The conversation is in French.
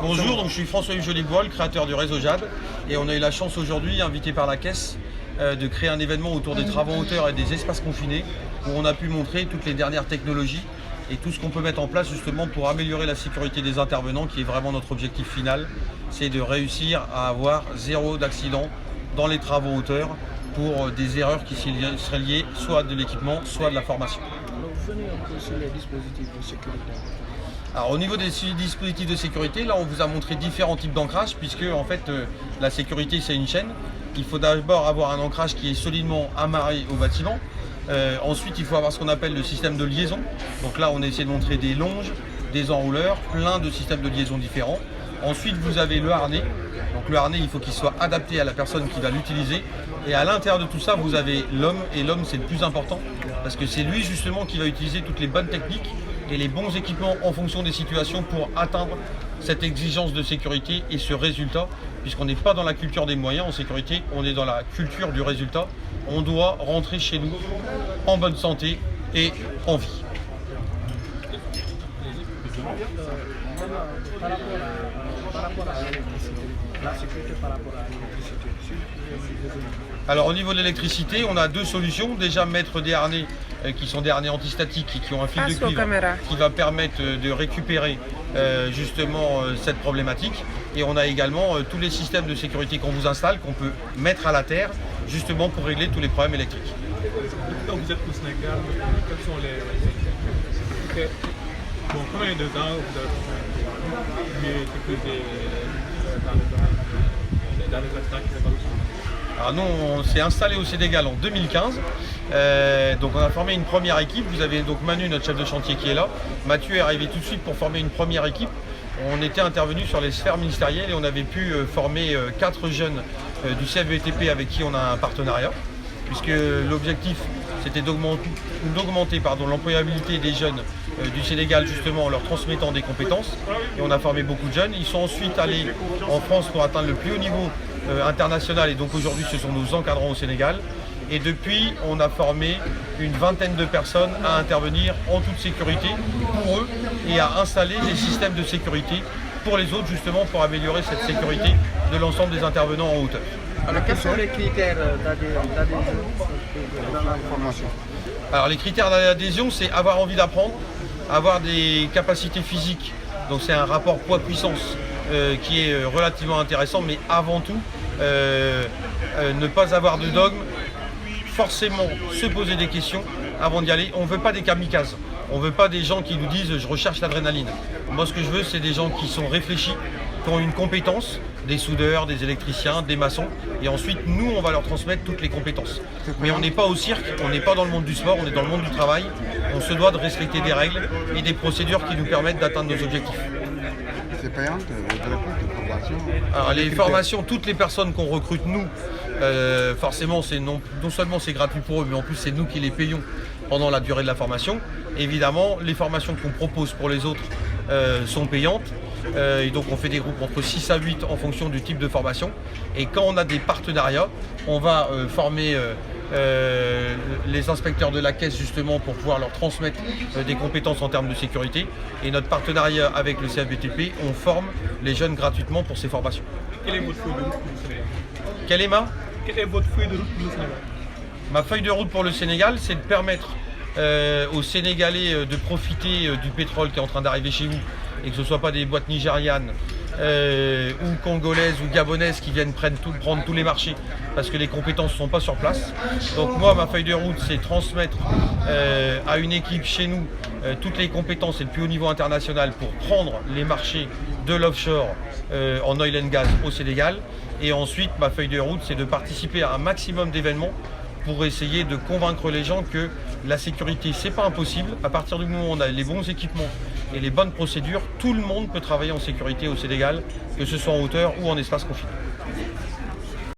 Bonjour, donc je suis François Jolibois, le créateur du réseau JAD, et on a eu la chance aujourd'hui, invité par la Caisse, de créer un événement autour des travaux en hauteur et des espaces confinés, où on a pu montrer toutes les dernières technologies et tout ce qu'on peut mettre en place justement pour améliorer la sécurité des intervenants, qui est vraiment notre objectif final, c'est de réussir à avoir zéro d'accident dans les travaux en hauteur pour des erreurs qui seraient liées soit de l'équipement, soit de la formation. Alors, vous venez un peu sur les dispositifs de sécurité. Alors au niveau des dispositifs de sécurité, là on vous a montré différents types d'ancrage, puisque en fait la sécurité c'est une chaîne. Il faut d'abord avoir un ancrage qui est solidement amarré au bâtiment. Ensuite il faut avoir ce qu'on appelle le système de liaison. Donc là on essaie de montrer des longes, des enrouleurs, plein de systèmes de liaison différents. Ensuite vous avez le harnais. Donc le harnais il faut qu'il soit adapté à la personne qui va l'utiliser. Et à l'intérieur de tout ça vous avez l'homme, et l'homme c'est le plus important, parce que c'est lui justement qui va utiliser toutes les bonnes techniques et les bons équipements en fonction des situations pour atteindre cette exigence de sécurité et ce résultat, puisqu'on n'est pas dans la culture des moyens en sécurité, on est dans la culture du résultat. On doit rentrer chez nous en bonne santé et en vie. Alors au niveau de l'électricité, on a deux solutions. Déjà mettre des harnais qui sont des harnais antistatiques et qui ont un fil de cuivre qui va permettre de récupérer justement cette problématique. Et on a également tous les systèmes de sécurité qu'on vous installe, qu'on peut mettre à la terre, justement pour régler tous les problèmes électriques. Donc vous êtes au Sénégal, quels sont les... Bon, combien de temps vous avez sécurisé dans les accidents qui s'est passé? Alors nous, on s'est installé au Sénégal en 2015, donc on a formé une première équipe. Vous avez donc Manu, notre chef de chantier, qui est là. Mathieu est arrivé tout de suite pour former une première équipe. On était intervenu sur les sphères ministérielles et on avait pu former 4 jeunes du CFBTP avec qui on a un partenariat, puisque l'objectif c'était d'augmenter l'employabilité des jeunes du Sénégal, justement en leur transmettant des compétences. Et on a formé beaucoup de jeunes. Ils sont ensuite allés en France pour atteindre le plus haut niveau international, et donc aujourd'hui ce sont nos encadrants au Sénégal. Et depuis, on a formé une vingtaine de personnes à intervenir en toute sécurité pour eux et à installer des systèmes de sécurité pour les autres, justement pour améliorer cette sécurité de l'ensemble des intervenants en hauteur. Alors, quels sont les critères d'adhésion dans la formation? Alors les critères d'adhésion, c'est avoir envie d'apprendre, avoir des capacités physiques, donc c'est un rapport poids-puissance qui est relativement intéressant, mais avant tout, ne pas avoir de dogme, forcément se poser des questions avant d'y aller. On ne veut pas des kamikazes, on ne veut pas des gens qui nous disent je recherche l'adrénaline. Moi ce que je veux, c'est des gens qui sont réfléchis, qui ont une compétence, des soudeurs, des électriciens, des maçons, et ensuite nous on va leur transmettre toutes les compétences. Mais on n'est pas au cirque, on n'est pas dans le monde du sport, on est dans le monde du travail. On se doit de respecter des règles et des procédures qui nous permettent d'atteindre nos objectifs. C'est payant de formation? Alors les formations, toutes les personnes qu'on recrute nous, forcément c'est non seulement c'est gratuit pour eux, mais en plus c'est nous qui les payons pendant la durée de la formation. Évidemment, les formations qu'on propose pour les autres sont payantes. Et donc on fait des groupes entre 6 à 8 en fonction du type de formation. Et quand on a des partenariats, on va former les inspecteurs de la Caisse justement pour pouvoir leur transmettre des compétences en termes de sécurité. Et notre partenariat avec le CFBTP, on forme les jeunes gratuitement pour ces formations. Quelle est votre feuille de route pour le Sénégal? Quelle est votre feuille de route pour le Sénégal? Ma feuille de route pour le Sénégal, c'est de permettre aux Sénégalais de profiter du pétrole qui est en train d'arriver chez vous, et que ce ne soit pas des boîtes nigérianes ou congolaises ou gabonaises qui viennent prendre tous les marchés parce que les compétences ne sont pas sur place. Donc moi, ma feuille de route, c'est transmettre à une équipe chez nous toutes les compétences et le plus haut niveau international pour prendre les marchés de l'offshore en oil and gas au Sénégal. Et ensuite, ma feuille de route, c'est de participer à un maximum d'événements pour essayer de convaincre les gens que la sécurité, c'est pas impossible. À partir du moment où on a les bons équipements et les bonnes procédures, tout le monde peut travailler en sécurité au Sénégal, que ce soit en hauteur ou en espace confiné.